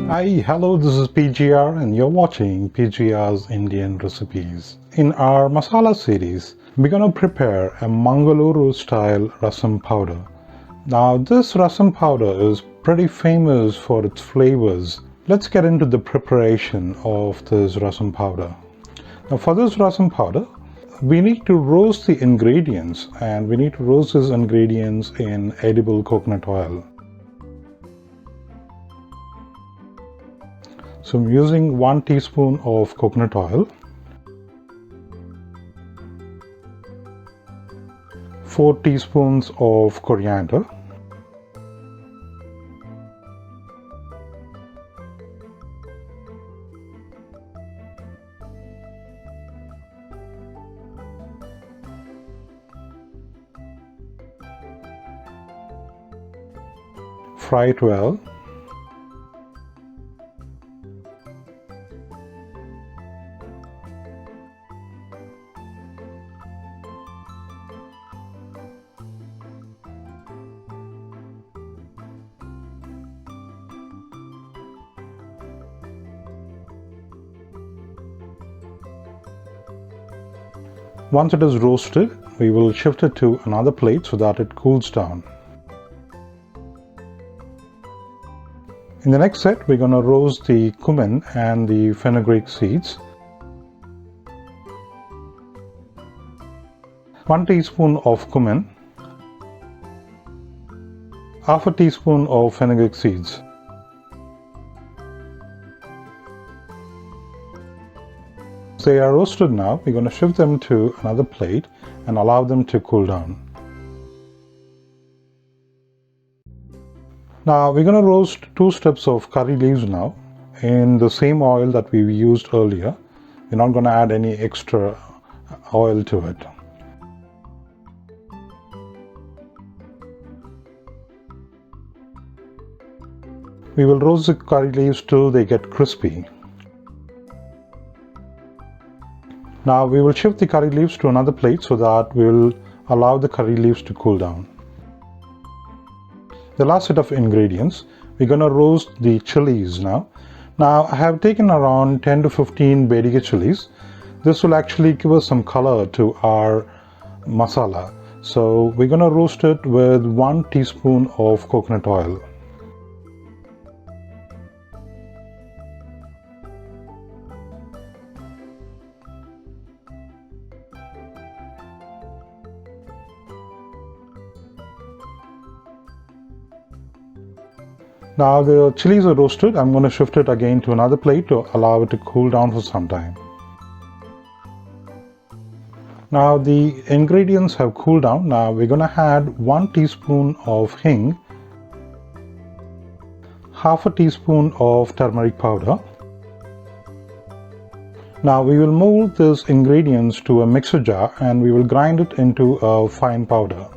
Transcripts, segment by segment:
Hi, hello, this is PGR and you're watching PGR's Indian Recipes. In our masala series, we're going to prepare a Mangalore style rasam powder. Now this rasam powder is pretty famous for its flavors. Let's get into the preparation of this rasam powder. Now for this rasam powder, we need to roast the ingredients, and we need to roast these ingredients in edible coconut oil. So I'm using 1 teaspoon of coconut oil, 4 teaspoons of coriander, fry it well. Once it is roasted, we will shift it to another plate so that it cools down. In the next set, we're going to roast the cumin and the fenugreek seeds. 1 teaspoon of cumin, half a teaspoon of fenugreek seeds. They are roasted now. We're going to shift them to another plate and allow them to cool down. Now we're going to roast 2 strips of curry leaves now in the same oil that we used earlier. We're not going to add any extra oil to it. We will roast the curry leaves till they get crispy. Now we will shift the curry leaves to another plate so that we will allow the curry leaves to cool down. The last set of ingredients, we're going to roast the chilies now. Now I have taken around 10 to 15 Byadagi chilies. This will actually give us some color to our masala. So we're going to roast it with 1 teaspoon of coconut oil. Now the chilies are roasted. I'm going to shift it again to another plate to allow it to cool down for some time. Now the ingredients have cooled down. Now we're going to add 1 teaspoon of hing, half a teaspoon of turmeric powder. Now we will mold these ingredients to a mixer jar and we will grind it into a fine powder.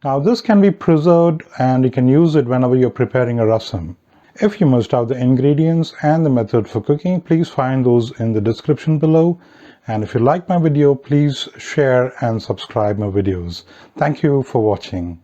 Now this can be preserved and you can use it whenever you're preparing a rasam. If you must have the ingredients and the method for cooking, please find those in the description below. And if you like my video, please share and subscribe my videos. Thank you for watching.